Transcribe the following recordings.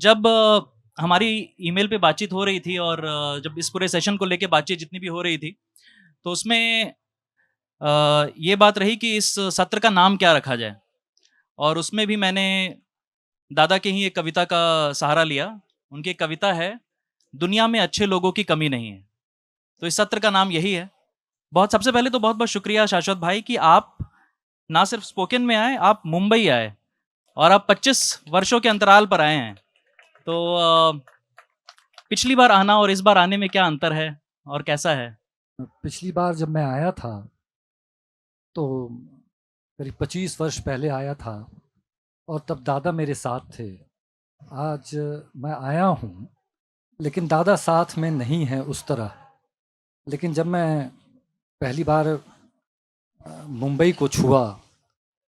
जब हमारी ईमेल पे बातचीत हो रही थी और जब इस पूरे सेशन को लेके बातचीत जितनी भी हो रही थी, तो उसमें ये बात रही कि इस सत्र का नाम क्या रखा जाए। और उसमें भी मैंने दादा की ही एक कविता का सहारा लिया। उनकी एक कविता है, दुनिया में अच्छे लोगों की कमी नहीं है। तो इस सत्र का नाम यही है। बहुत सबसे पहले तो बहुत-बहुत शुक्रिया शाश्वत भाई कि आप ना सिर्फ स्पोकन में आए, आप मुंबई आए और आप 25 वर्षों के अंतराल पर आए हैं। तो पिछली बार आना और इस बार आने में क्या अंतर है और कैसा है? पिछली बार जब मैं आया था तो करीब 25 वर्ष पहले आया था और तब दादा मेरे साथ थे। आज मैं आया हूँ लेकिन दादा साथ में नहीं है उस तरह। लेकिन जब मैं पहली बार मुंबई को छुआ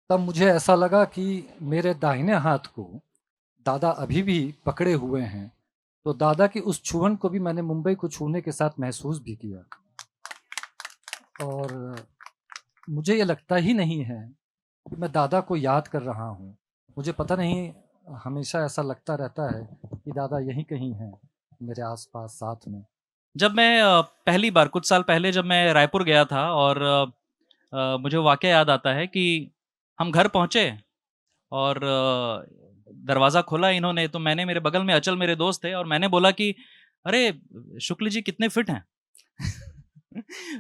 तब मुझे ऐसा लगा कि मेरे दाहिने हाथ को दादा अभी भी पकड़े हुए हैं। तो दादा की उस छुअन को भी मैंने मुंबई को छूने के साथ महसूस भी किया। और मुझे ये लगता ही नहीं है कि मैं दादा को याद कर रहा हूँ। मुझे पता नहीं, हमेशा ऐसा लगता रहता है कि दादा यहीं कहीं हैं, मेरे आस-पास साथ में। जब मैं पहली बार कुछ साल पहले जब मैं रायपुर गया था और मुझे वाक़या याद आता है कि हम घर पहुँचे और दरवाज़ा खोला इन्होंने, तो मैंने मेरे बगल में अचल मेरे दोस्त थे और मैंने बोला कि, "अरे! शुक्ल जी कितने फिट हैं।"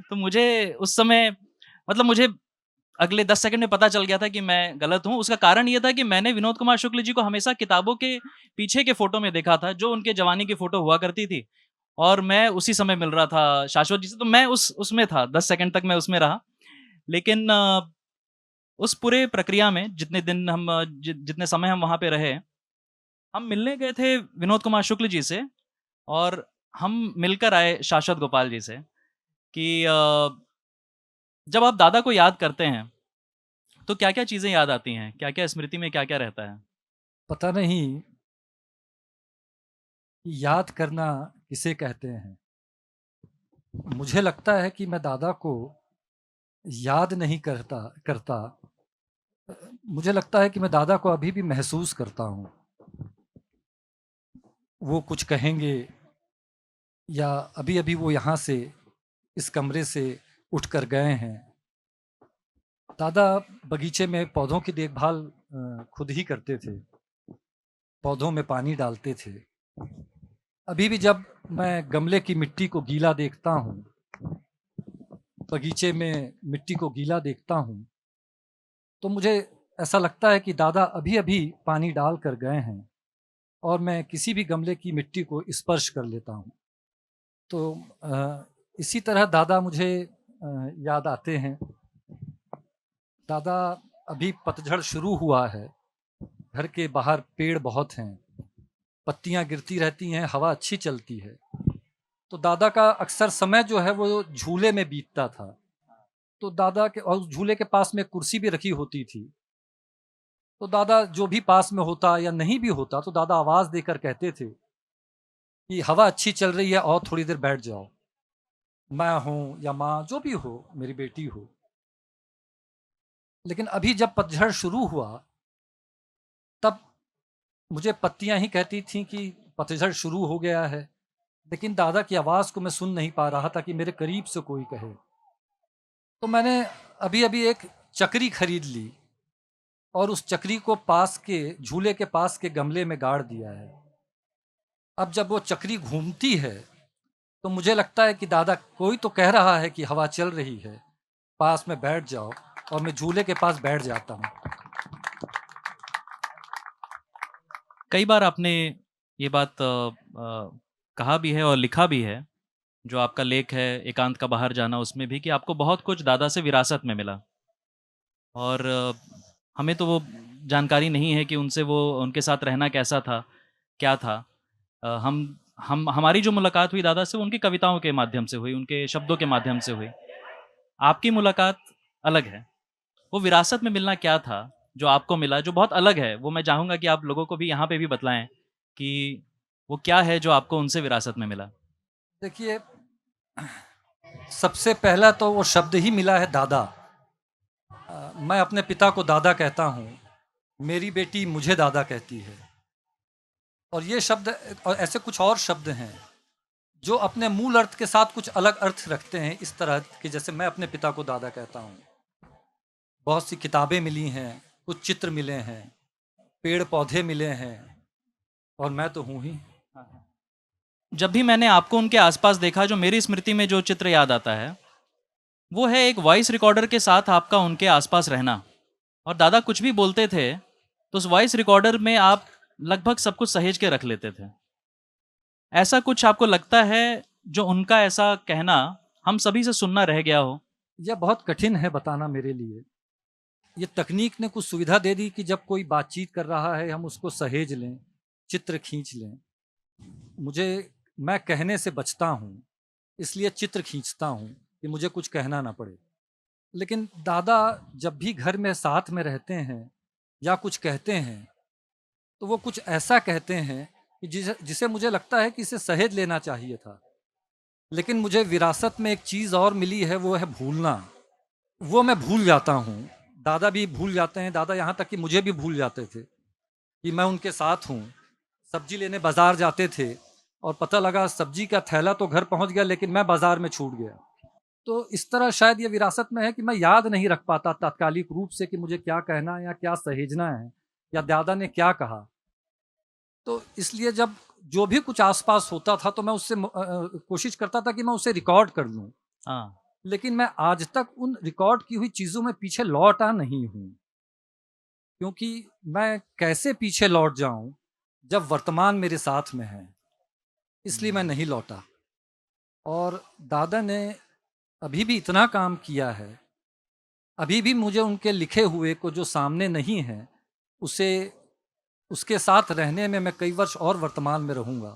तो मुझे उस समय मतलब मुझे अगले 10 सेकंड में पता चल गया था कि मैं गलत हूँ। उसका कारण ये था कि मैंने विनोद कुमार शुक्ल जी को हमेशा किताबों के पीछे के फ़ोटो में देखा था, जो उनके जवानी की फ़ोटो हुआ करती थी और मैं उसी समय मिल रहा था शाश्वत जी से, तो मैं उसमें था, 10 सेकंड तक मैं उसमें रहा। लेकिन उस पूरे प्रक्रिया में जितने दिन हम जितने समय हम वहाँ पे रहे, हम मिलने गए थे विनोद कुमार शुक्ल जी से और हम मिलकर आए शाश्वत गोपाल जी से कि जब आप दादा को याद करते हैं, तो क्या-क्या चीज़ें याद आती हैं? क्या-क्या स्मृति में क्या-क्या रहता है? पता नहीं कि याद करना किसे कहते हैं। मुझे लगता है कि मैं दादा को याद नहीं करता करता। मुझे लगता है कि मैं दादा को अभी भी महसूस करता हूँ। वो कुछ कहेंगे या अभी-अभी वो यहाँ से, इस कमरे से उठकर गए हैं। दादा बगीचे में पौधों की देखभाल खुद ही करते थे। पौधों में पानी डालते थे। अभी भी जब मैं गमले की मिट्टी को गीला देखता हूँ, बगीचे में मिट्टी को गीला देखता हूँ, तो मुझे ऐसा लगता है कि दादा अभी-अभी पानी डाल कर गए हैं और मैं किसी भी गमले की मिट्टी को स्पर्श कर लेता हूँ। तो इसी तरह दादा मुझे याद आते हैं। दादा, अभी पतझड़ शुरू हुआ है। घर के बाहर पेड़ बहुत हैं, पत्तियाँ गिरती रहती हैं, हवा अच्छी चलती है। तो दादा का अक्सर समय जो है वो झूले में बीतता था। तो दादा के और उस झूले के पास में कुर्सी भी रखी होती थी। तो दादा जो भी पास में होता या नहीं भी होता तो दादा आवाज़ देकर कहते थे कि हवा अच्छी चल रही है और थोड़ी देर बैठ जाओ। मैं हूँ या माँ जो भी हो, मेरी बेटी हो। लेकिन अभी जब पतझड़ शुरू हुआ तब मुझे पत्तियाँ ही कहती थीं कि पतझड़ शुरू हो गया है। लेकिन दादा की आवाज़ को मैं सुन नहीं पा रहा था कि मेरे करीब से कोई कहे। तो मैंने अभी-अभी एक चकरी खरीद ली और उस चकरी को पास के झूले के पास के गमले में गाड़ दिया है। अब जब वो चकरी घूमती है तो मुझे लगता है कि दादा कोई तो कह रहा है कि हवा चल रही है, पास में बैठ जाओ, और मैं झूले के पास बैठ जाता हूँ। कई बार आपने ये बात कहा भी है और लिखा भी है, जो आपका लेख है एकांत का बाहर जाना उसमें भी कि आपको बहुत कुछ दादा से विरासत में मिला। और हमें तो वो जानकारी नहीं है कि उनसे वो उनके साथ रहना कैसा था, क्या था? हम हमारी जो मुलाकात हुई दादा से वो उनकी कविताओं के माध्यम से हुई, उनके शब्दों के माध्यम से हुई। आपकी मुलाकात अलग है। वो विरासत में मिलना क्या था, जो आपको मिला, जो बहुत अलग है? वो मैं चाहूँगा कि आप लोगों को भी यहाँ पे भी बतलाएँ कि वो क्या है जो आपको उनसे विरासत में मिला? देखिए, सबसे पहला तो वो शब्द ही मिला है दादा। मैं अपने पिता को दादा कहता हूँ, मेरी बेटी मुझे दादा कहती है। और ये शब्द और ऐसे कुछ और शब्द हैं जो अपने मूल अर्थ के साथ कुछ अलग अर्थ रखते हैं, इस तरह कि जैसे मैं अपने पिता को दादा कहता हूँ। बहुत सी किताबें मिली हैं, कुछ चित्र मिले हैं, पेड़ पौधे मिले हैं, और मैं तो हूँ ही। जब भी मैंने आपको उनके आसपास देखा, जो मेरी स्मृति में जो चित्र याद आता है वो है एक वॉइस रिकॉर्डर के साथ आपका उनके आसपास रहना। और दादा कुछ भी बोलते थे तो उस वॉइस रिकॉर्डर में आप लगभग सब कुछ सहेज के रख लेते थे। ऐसा कुछ आपको लगता है जो उनका ऐसा कहना हम सभी से सुनना रह गया हो? यह बहुत कठिन है बताना मेरे लिए। ये तकनीक ने कुछ सुविधा दे दी कि जब कोई बातचीत कर रहा है हम उसको सहेज लें, चित्र खींच लें। मुझे मैं कहने से बचता हूँ, इसलिए चित्र खींचता हूँ कि मुझे कुछ कहना ना पड़े। लेकिन दादा जब भी घर में साथ में रहते हैं या कुछ कहते हैं तो वो कुछ ऐसा कहते हैं कि जिसे मुझे लगता है कि इसे सहेज लेना चाहिए था। लेकिन मुझे विरासत में एक चीज़ और मिली है, वो है भूलना। वो मैं भूल जाता हूँ, दादा भी भूल जाते हैं। दादा यहाँ तक कि मुझे भी भूल जाते थे कि मैं उनके साथ हूँ। सब्जी लेने बाजार जाते थे और पता लगा सब्जी का थैला तो घर पहुँच गया लेकिन मैं बाजार में छूट गया। तो इस तरह शायद ये विरासत में है कि मैं याद नहीं रख पाता तात्कालिक रूप से कि मुझे क्या कहना है या क्या सहेजना है या दादा ने क्या कहा। तो इसलिए जब जो भी कुछ आसपास होता था तो मैं उससे कोशिश करता था कि मैं उसे रिकॉर्ड कर लूँ। हाँ। लेकिन मैं आज तक उन रिकॉर्ड की हुई चीज़ों में पीछे लौटा नहीं हूँ, क्योंकि मैं कैसे पीछे लौट जाऊं जब वर्तमान मेरे साथ में है, इसलिए मैं नहीं लौटा। और दादा ने अभी भी इतना काम किया है, अभी भी मुझे उनके लिखे हुए को जो सामने नहीं है उसे उसके साथ रहने में मैं कई वर्ष और वर्तमान में रहूंगा।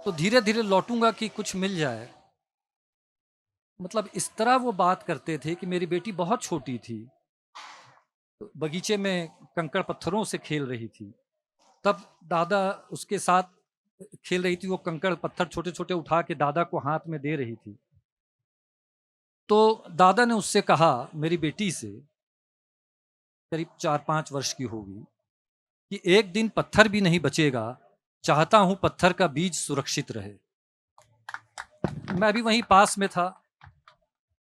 तो धीरे धीरे लौटूंगा कि कुछ मिल जाए। मतलब इस तरह वो बात करते थे कि मेरी बेटी बहुत छोटी थी, तो बगीचे में कंकड़ पत्थरों से खेल रही थी, तब दादा उसके साथ खेल रही थी। वो कंकड़ पत्थर छोटे छोटे उठा के दादा को हाथ में दे रही थी। तो दादा ने उससे कहा, मेरी बेटी से, करीब 4-5 वर्ष की होगी, कि एक दिन पत्थर भी नहीं बचेगा, चाहता हूं पत्थर का बीज सुरक्षित रहे। मैं भी वहीं पास में था,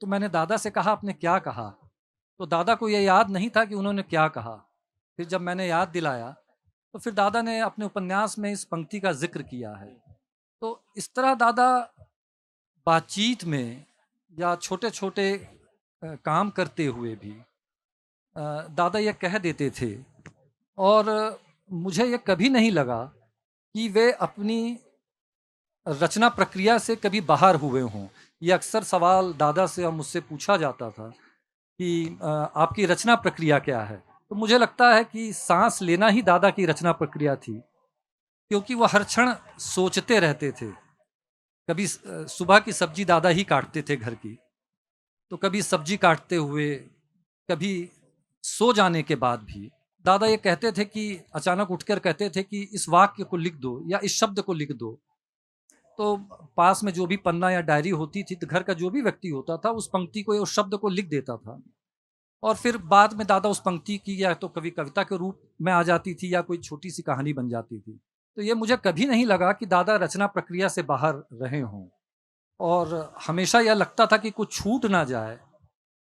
तो मैंने दादा से कहा आपने क्या कहा? तो दादा को यह याद नहीं था कि उन्होंने क्या कहा। फिर जब मैंने याद दिलाया तो फिर दादा ने अपने उपन्यास में इस पंक्ति का जिक्र किया है। तो इस तरह दादा बातचीत में या छोटे छोटे काम करते हुए भी दादा ये कह देते थे। और मुझे ये कभी नहीं लगा कि वे अपनी रचना प्रक्रिया से कभी बाहर हुए हों। ये अक्सर सवाल दादा से और मुझसे पूछा जाता था कि आपकी रचना प्रक्रिया क्या है? तो मुझे लगता है कि सांस लेना ही दादा की रचना प्रक्रिया थी, क्योंकि वो हर क्षण सोचते रहते थे। कभी सुबह की सब्जी दादा ही काटते थे घर की, तो कभी सब्जी काटते हुए, कभी सो जाने के बाद भी दादा ये कहते थे कि अचानक उठकर कहते थे कि इस वाक्य को लिख दो या इस शब्द को लिख दो। तो पास में जो भी पन्ना या डायरी होती थी, तो घर का जो भी व्यक्ति होता था उस पंक्ति को या उस शब्द को लिख देता था। और फिर बाद में दादा उस पंक्ति की या तो कभी कविता के रूप में आ जाती थी या कोई छोटी सी कहानी बन जाती थी। तो ये मुझे कभी नहीं लगा कि दादा रचना प्रक्रिया से बाहर रहे हों। और हमेशा यह लगता था कि कुछ छूट ना जाए,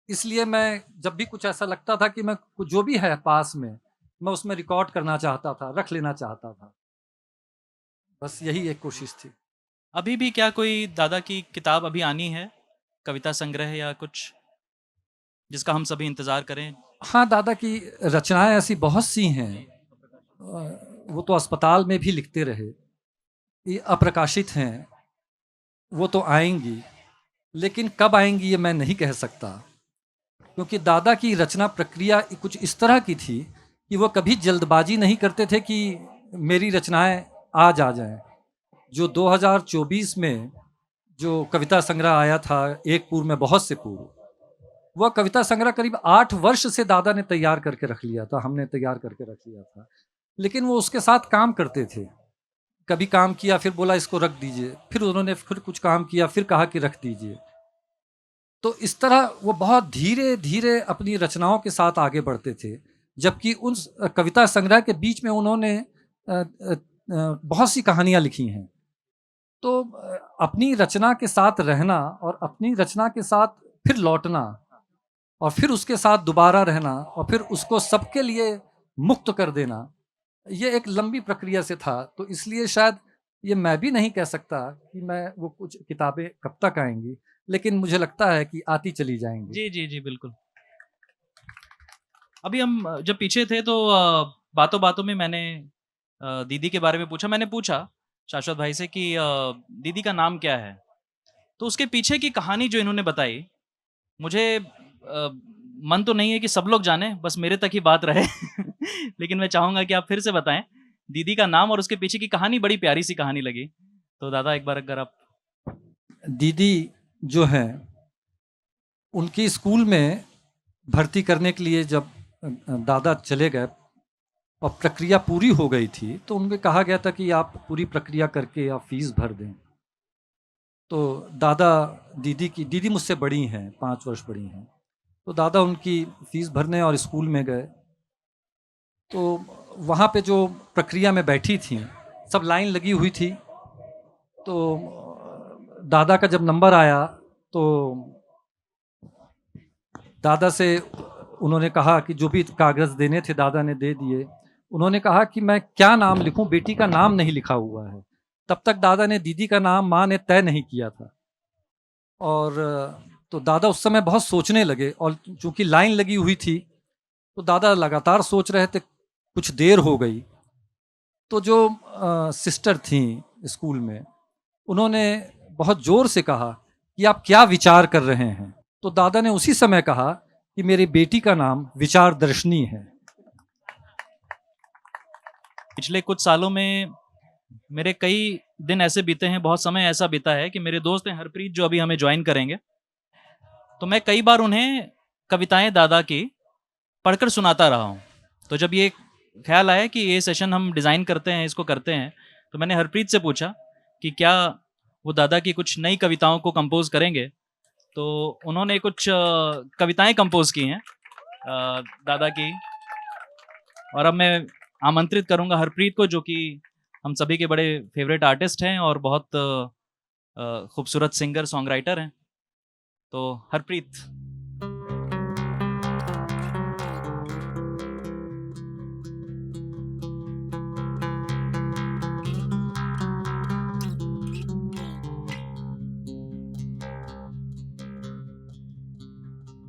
इसलिए मैं जब भी कुछ ऐसा लगता था कि मैं जो भी है पास में, मैं उसमें रिकॉर्ड करना चाहता था, रख लेना चाहता था। बस यही एक कोशिश थी। अभी भी क्या कोई दादा की किताब अभी आनी है, कविता संग्रह या कुछ, जिसका हम सभी इंतजार करें? हाँ, दादा की रचनाएं ऐसी बहुत सी हैं। वो तो अस्पताल में भी लिखते रहे, ये अप्रकाशित हैं, वो तो आएंगी, लेकिन कब आएंगी ये मैं नहीं कह सकता, क्योंकि दादा की रचना प्रक्रिया कुछ इस तरह की थी कि वो कभी जल्दबाजी नहीं करते थे कि मेरी रचनाएं आज आ जाएं। जो 2024 में जो कविता संग्रह आया था, एक पूर्व में बहुत से पूर्व, वह कविता संग्रह करीब 8 वर्ष से दादा ने तैयार करके रख लिया था, हमने तैयार करके रख लिया था। लेकिन वो उसके साथ काम करते थे। कभी काम किया फिर बोला इसको रख दीजिए, फिर उन्होंने फिर कुछ काम किया फिर कहा कि रख दीजिए। तो इस तरह वो बहुत धीरे धीरे अपनी रचनाओं के साथ आगे बढ़ते थे। जबकि उन कविता संग्रह के बीच में उन्होंने बहुत सी कहानियाँ लिखी हैं। तो अपनी रचना के साथ रहना और अपनी रचना के साथ फिर लौटना और फिर उसके साथ दोबारा रहना और फिर उसको सबके लिए मुक्त कर देना, ये एक लंबी प्रक्रिया से था। तो इसलिए शायद ये मैं भी नहीं कह सकता कि मैं वो कुछ किताबें कब तक आएँगी, लेकिन मुझे लगता है कि आती चली जाएँगी। जी, जी, जी, बिल्कुल। अभी हम जब पीछे थे तो बातों-बातों में मैंने दीदी के बारे में पूछा। मैंने पूछा शाश्वत भाई से कि दीदी का नाम क्या है? तो उसके पीछे की कहानी जो इन्होंने बताई, मुझे मन तो नहीं है कि सब लोग जानें, बस मेरे तक ही बात रहे। लेकिन मैं चाहूँगा कि आप फिर से बताएँ, दीदी का नाम और उसके पीछे की कहानी बड़ी प्यारी-सी कहानी लगी। तो दादा एक बार अगर आप दीदी जो हैं, उनकी स्कूल में भर्ती करने के लिए जब दादा चले गए और प्रक्रिया पूरी हो गई थी, तो उनसे कहा गया था कि आप पूरी प्रक्रिया करके आप फीस भर दें। तो दादा दीदी मुझसे बड़ी हैं, 5 वर्ष बड़ी हैं। तो दादा उनकी फीस भरने और स्कूल में गए। तो वहाँ पे जो प्रक्रिया में बैठी थीं, सब लाइन लगी हुई थी। तो दादा का जब नंबर आया तो दादा से उन्होंने कहा कि जो भी कागज़ देने थे दादा ने दे दिए। उन्होंने कहा कि मैं क्या नाम लिखूं, बेटी का नाम नहीं लिखा हुआ है। तब तक दादा ने दीदी का नाम माँ ने तय नहीं किया था। और तो दादा उस समय बहुत सोचने लगे और चूंकि लाइन लगी हुई थी तो दादा लगातार सोच रहे थे। कुछ देर हो गई तो जो सिस्टर थी स्कूल में, उन्होंने बहुत जोर से कहा कि आप क्या विचार कर रहे हैं। तो दादा ने उसी समय कहा कि मेरी बेटी का नाम विचारदर्शनी है। पिछले कुछ सालों में मेरे कई दिन ऐसे बीते हैं, बहुत समय ऐसा बीता है कि मेरे दोस्त हैं हरप्रीत जो अभी हमें जॉइन करेंगे, तो मैं कई बार उन्हें कविताएं दादा की पढ़कर सुनाता रहा हूँ। तो जब ये ख्याल आया कि ये सेशन हम डिज़ाइन करते हैं, इसको करते हैं, तो मैंने हरप्रीत से पूछा कि क्या वो दादा की कुछ नई कविताओं को कंपोज करेंगे। तो उन्होंने कुछ कविताएं कंपोज की हैं दादा की, और अब मैं आमंत्रित करूंगा हरप्रीत को, जो कि हम सभी के बड़े फेवरेट आर्टिस्ट हैं और बहुत खूबसूरत सिंगर सॉन्ग राइटर हैं। तो हरप्रीत।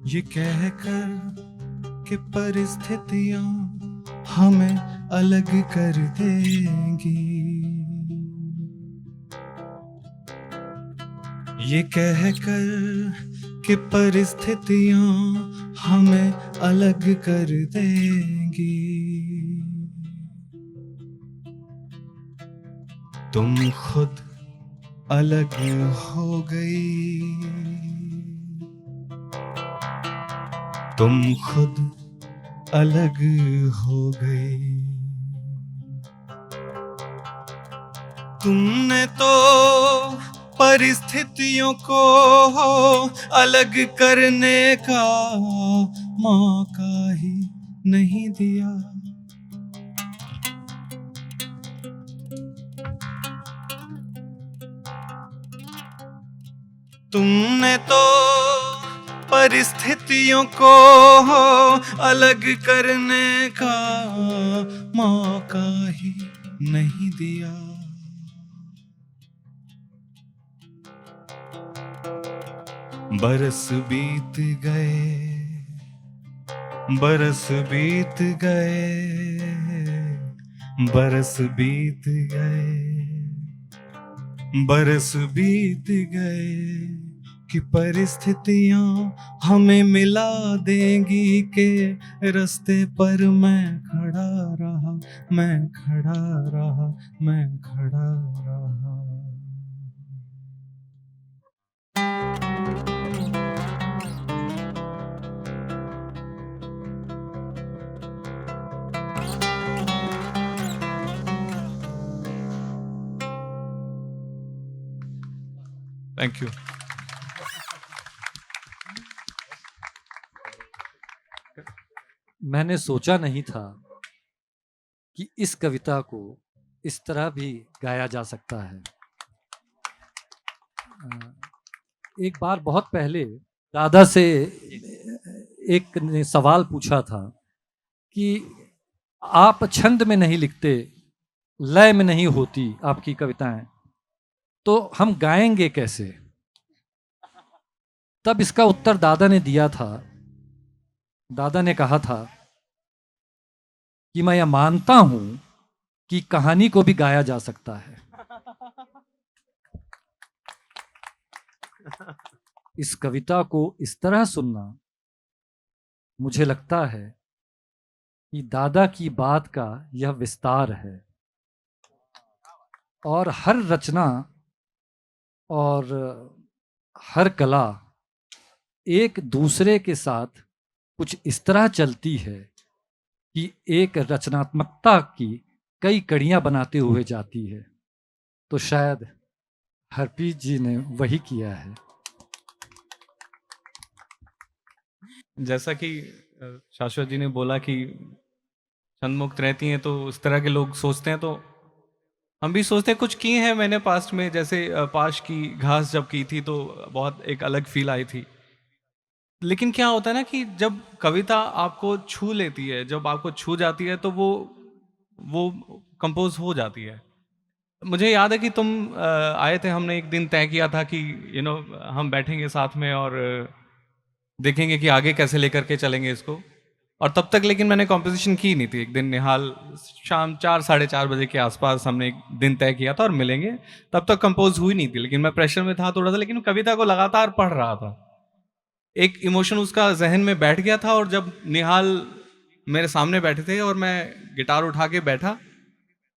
ये कहकर कि परिस्थितियां हमें अलग कर देंगी, ये कहकर कि परिस्थितियां हमें अलग कर देंगी, तुम खुद अलग हो गई, तुम खुद अलग हो गई। तुमने तो परिस्थितियों को अलग करने का मौका ही नहीं दिया, तुमने तो परिस्थितियों को अलग करने का मौका ही नहीं दिया। बरस बीत गए, बरस बीत गए, बरस बीत गए, बरस बीत गए कि परिस्थितियां हमें मिला देंगी के रास्ते पर मैं खड़ा रहा, मैं खड़ा रहा, मैं खड़ा रहा। Thank you. मैंने सोचा नहीं था कि इस कविता को इस तरह भी गाया जा सकता है। एक बार बहुत पहले दादा से एक ने सवाल पूछा था कि आप छंद में नहीं लिखते, लय में नहीं होती आपकी कविताएं, तो हम गाएंगे कैसे? तब इसका उत्तर दादा ने दिया था। दादा ने कहा था कि मैं यह मानता हूं कि कहानी को भी गाया जा सकता है। इस कविता को इस तरह सुनना, मुझे लगता है कि दादा की बात का यह विस्तार है, और हर रचना और हर कला एक दूसरे के साथ कुछ इस तरह चलती है कि एक रचनात्मकता की कई कड़ियां बनाते हुए जाती है। तो शायद हरप्रीत जी ने वही किया है। जैसा कि शाश्वत जी ने बोला कि छंद मुक्त रहती हैं, तो उस तरह के लोग सोचते हैं, तो हम भी सोचते हैं। कुछ किए हैं मैंने पास्ट में, जैसे पाश की घास जब की थी तो बहुत एक अलग फील आई थी। लेकिन क्या होता है ना कि जब कविता आपको छू लेती है, जब आपको छू जाती है, तो वो कंपोज हो जाती है। मुझे याद है कि तुम आए थे, हमने एक दिन तय किया था कि हम बैठेंगे साथ में और देखेंगे कि आगे कैसे लेकर के चलेंगे इसको। और तब तक लेकिन मैंने कॉम्पोजिशन की नहीं थी। एक दिन निहाल शाम 4-4:30 बजे के आसपास हमने एक दिन तय किया था और मिलेंगे। तब तक कंपोज हुई नहीं थी, लेकिन मैं प्रेशर में था थोड़ा सा, लेकिन कविता को लगातार पढ़ रहा था। एक इमोशन उसका जहन में बैठ गया था, और जब निहाल मेरे सामने बैठे थे और मैं गिटार उठा के बैठा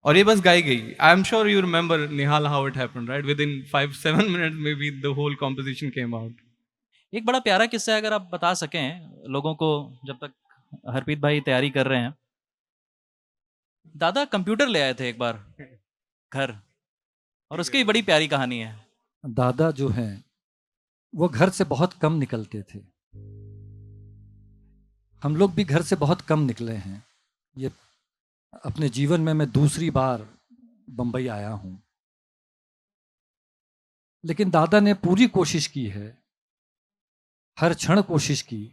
और ये बस गाई गई। I am sure you remember Nihal how it happened, right? Within 5-7 minute maybe the whole composition came out. एक बड़ा प्यारा किस्सा है, अगर आप बता सकें लोगों को, जब तक हरप्रीत भाई तैयारी कर रहे हैं। दादा कंप्यूटर ले आए थे एक बार घर, और उसकी भी बड़ी प्यारी कहानी है। दादा जो हैं वो घर से बहुत कम निकलते थे। हम लोग भी घर से बहुत कम निकले हैं। ये अपने जीवन में मैं दूसरी बार बंबई आया हूं, लेकिन दादा ने पूरी कोशिश की है, हर क्षण कोशिश की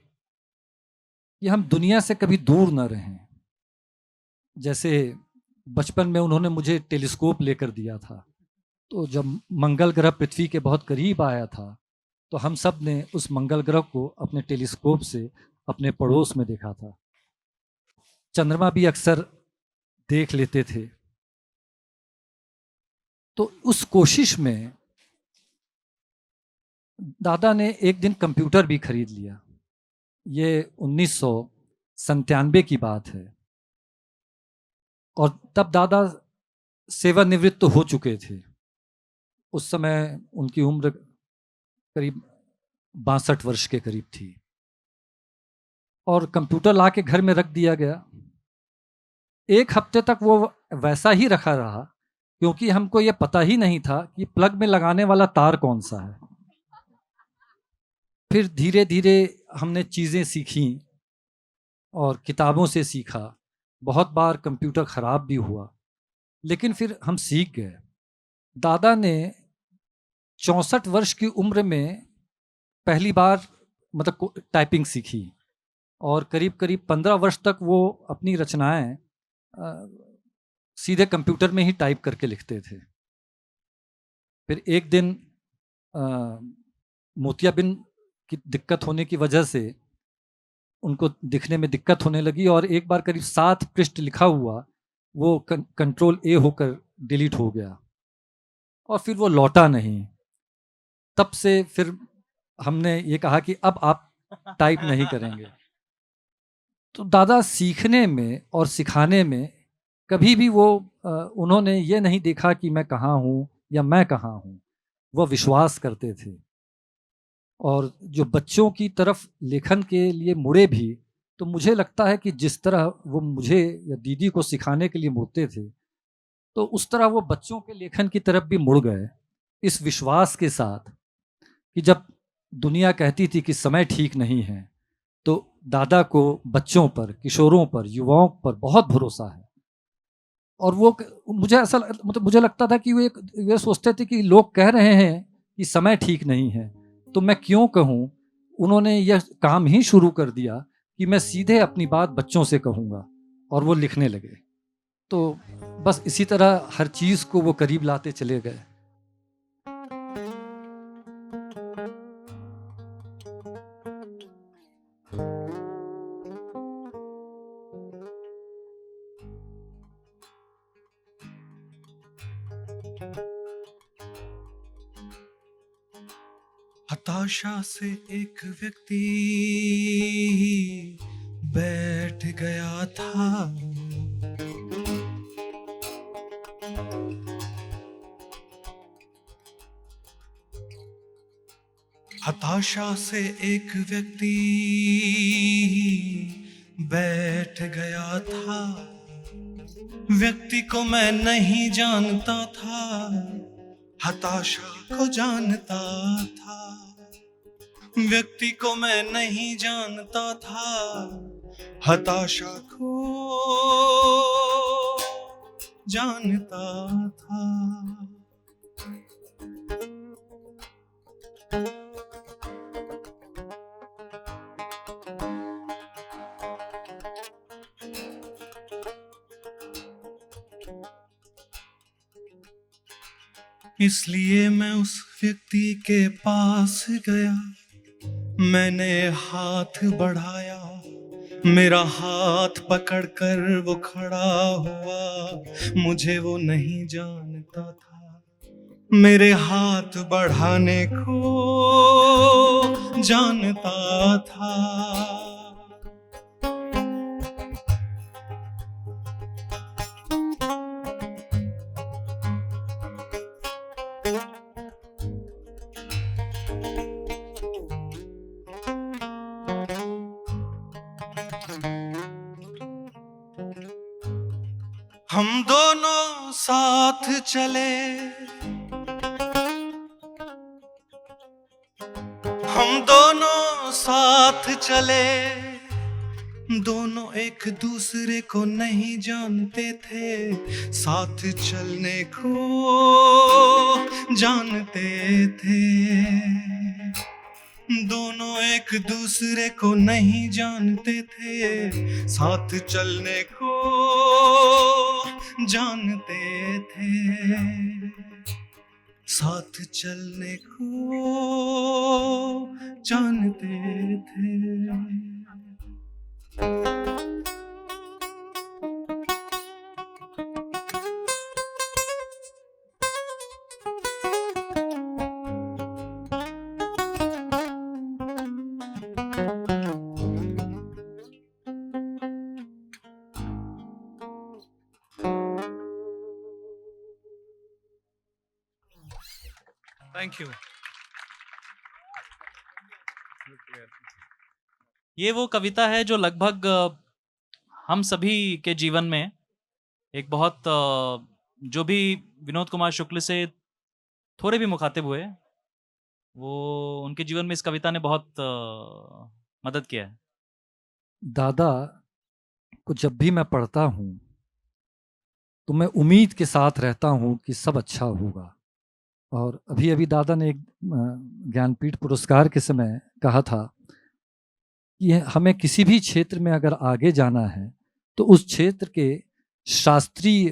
कि हम दुनिया से कभी दूर न रहें। जैसे बचपन में उन्होंने मुझे टेलीस्कोप लेकर दिया था, तो जब मंगल ग्रह पृथ्वी के बहुत करीब आया था, तो हम सब ने उस मंगल ग्रह को अपने टेलीस्कोप से अपने पड़ोस में देखा था। चंद्रमा भी अक्सर देख लेते थे। तो उस कोशिश में दादा ने एक दिन कंप्यूटर भी खरीद लिया। ये 1997 की बात है, और तब दादा सेवानिवृत्त हो चुके थे। उस समय उनकी उम्र करीब 62 वर्ष के करीब थी, और कंप्यूटर ला के घर में रख दिया गया। एक हफ्ते तक वो वैसा ही रखा रहा, क्योंकि हमको ये पता ही नहीं था कि प्लग में लगाने वाला तार कौन सा है। फिर धीरे धीरे हमने चीज़ें सीखी और किताबों से सीखा। बहुत बार कंप्यूटर ख़राब भी हुआ, लेकिन फिर हम सीख गए। दादा ने 64 वर्ष की उम्र में पहली बार मतलब टाइपिंग सीखी, और करीब करीब 15 वर्ष तक वो अपनी रचनाएं सीधे कंप्यूटर में ही टाइप करके लिखते थे। फिर एक दिन मोतियाबिंद की दिक्कत होने की वजह से उनको दिखने में दिक्कत होने लगी, और एक बार करीब 7 पृष्ठ लिखा हुआ वो कंट्रोल ए होकर डिलीट हो गया, और फिर वो लौटा नहीं। तब से फिर हमने ये कहा कि अब आप टाइप नहीं करेंगे। तो दादा सीखने में और सिखाने में कभी भी वो उन्होंने ये नहीं देखा कि मैं कहाँ हूँ या मैं कहाँ हूँ। वह विश्वास करते थे, और जो बच्चों की तरफ लेखन के लिए मुड़े भी, तो मुझे लगता है कि जिस तरह वो मुझे या दीदी को सिखाने के लिए मुड़ते थे, तो उस तरह वो बच्चों के लेखन की तरफ भी मुड़ गए, इस विश्वास के साथ कि जब दुनिया कहती थी कि समय ठीक नहीं है, तो दादा को बच्चों पर, किशोरों पर, युवाओं पर बहुत भरोसा है। और वो मुझे ऐसा मतलब मुझे लगता था कि वे सोचते थे कि लोग कह रहे हैं कि समय ठीक नहीं है, तो मैं क्यों कहूँ। उन्होंने यह काम ही शुरू कर दिया कि मैं सीधे अपनी बात बच्चों से कहूँगा, और वो लिखने लगे। तो बस इसी तरह हर चीज़ को वो करीब लाते चले गए। हताशा से एक व्यक्ति बैठ गया था, हताशा से एक व्यक्ति बैठ गया था। व्यक्ति को मैं नहीं जानता था, हताशा को जानता था। व्यक्ति को मैं नहीं जानता था, हताशा को जानता था। इसलिए मैं उस व्यक्ति के पास गया, मैंने हाथ बढ़ाया, मेरा हाथ पकड़कर वो खड़ा हुआ। मुझे वो नहीं जानता था, मेरे हाथ बढ़ाने को जानता था। हम दोनों साथ चले, हम दोनों साथ चले, दोनों एक दूसरे को नहीं जानते थे, साथ चलने को जानते थे। दोनों एक दूसरे को नहीं जानते थे, साथ चलने को जानते थे, साथ चलने को जानते थे। Thank you. ये वो कविता है जो लगभग हम सभी के जीवन में एक बहुत जो भी विनोद कुमार शुक्ल से थोड़े भी मुखातिब हुए, वो उनके जीवन में इस कविता ने बहुत मदद किया है। दादा को जब भी मैं पढ़ता हूँ तो मैं उम्मीद के साथ रहता हूँ कि सब अच्छा होगा। और अभी अभी दादा ने एक ज्ञानपीठ पुरस्कार के समय कहा था कि हमें किसी भी क्षेत्र में अगर आगे जाना है तो उस क्षेत्र के शास्त्रीय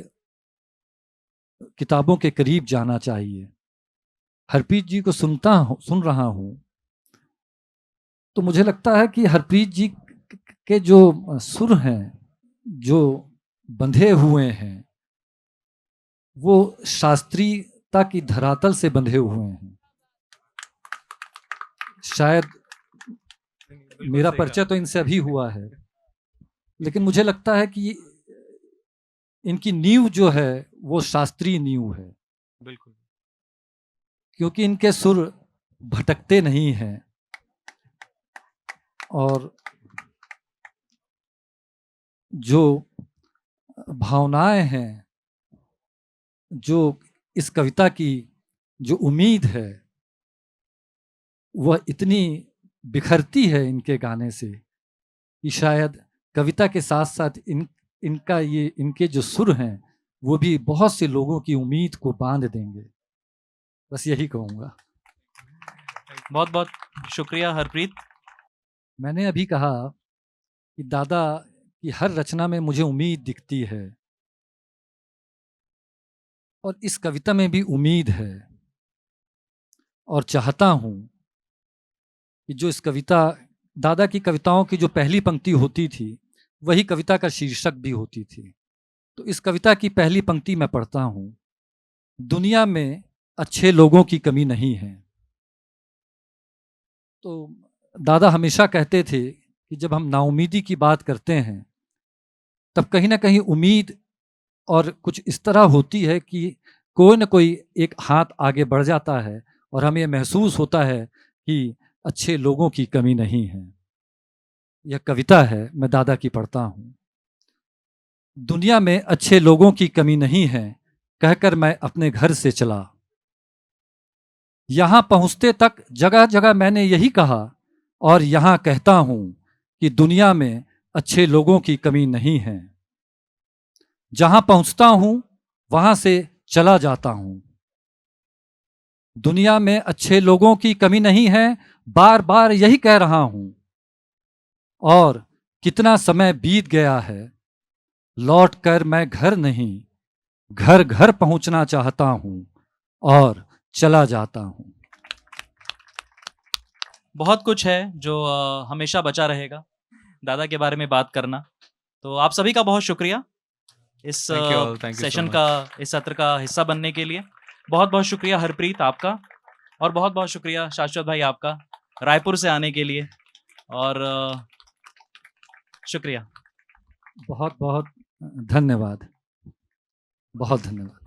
किताबों के करीब जाना चाहिए। हरप्रीत जी को सुन रहा हूँ तो मुझे लगता है कि हरप्रीत जी के जो सुर हैं, जो बंधे हुए हैं, वो शास्त्रीयता की धरातल से बंधे हुए हैं। शायद मेरा परिचय तो इनसे अभी हुआ है, लेकिन मुझे लगता है कि इनकी नींव जो है वो शास्त्रीय नींव है। बिल्कुल, क्योंकि इनके सुर भटकते नहीं हैं और जो भावनाएं हैं, जो इस कविता की जो उम्मीद है, वह इतनी बिखरती है इनके गाने से कि शायद कविता के साथ साथ इनके जो सुर हैं वो भी बहुत से लोगों की उम्मीद को बांध देंगे। बस यही कहूँगा। बहुत बहुत शुक्रिया हरप्रीत। मैंने अभी कहा कि दादा की हर रचना में मुझे उम्मीद दिखती है, और इस कविता में भी उम्मीद है, और चाहता हूँ कि जो इस कविता, दादा की कविताओं की जो पहली पंक्ति होती थी वही कविता का शीर्षक भी होती थी। तो इस कविता की पहली पंक्ति मैं पढ़ता हूँ। दुनिया में अच्छे लोगों की कमी नहीं है। तो दादा हमेशा कहते थे कि जब हम नाउमीदी की बात करते हैं तब कहीं ना कहीं उम्मीद और कुछ इस तरह होती है कि कोई ना कोई एक हाथ आगे बढ़ जाता है और हमें यह महसूस होता है कि अच्छे लोगों की कमी नहीं है। यह कविता है, मैं दादा की पढ़ता हूँ। दुनिया में अच्छे लोगों की कमी नहीं है, कहकर मैं अपने घर से चला। यहां पहुंचते तक जगह जगह मैंने यही कहा, और यहां कहता हूं कि दुनिया में अच्छे लोगों की कमी नहीं है। जहां पहुंचता हूं वहां से चला जाता हूं। दुनिया में अच्छे लोगों की कमी नहीं है, बार बार यही कह रहा हूं। और कितना समय बीत गया है, लौट कर मैं घर नहीं, घर घर पहुंचना चाहता हूं और चला जाता हूं। बहुत कुछ है जो हमेशा बचा रहेगा, दादा के बारे में बात करना। तो आप सभी का बहुत शुक्रिया इस thank you all, thank you so session much. का, इस सत्र का हिस्सा बनने के लिए। बहुत बहुत शुक्रिया हरप्रीत आपका, और बहुत बहुत शुक्रिया शाश्वत भाई आपका रायपुर से आने के लिए, और शुक्रिया। बहुत बहुत धन्यवाद, बहुत धन्यवाद।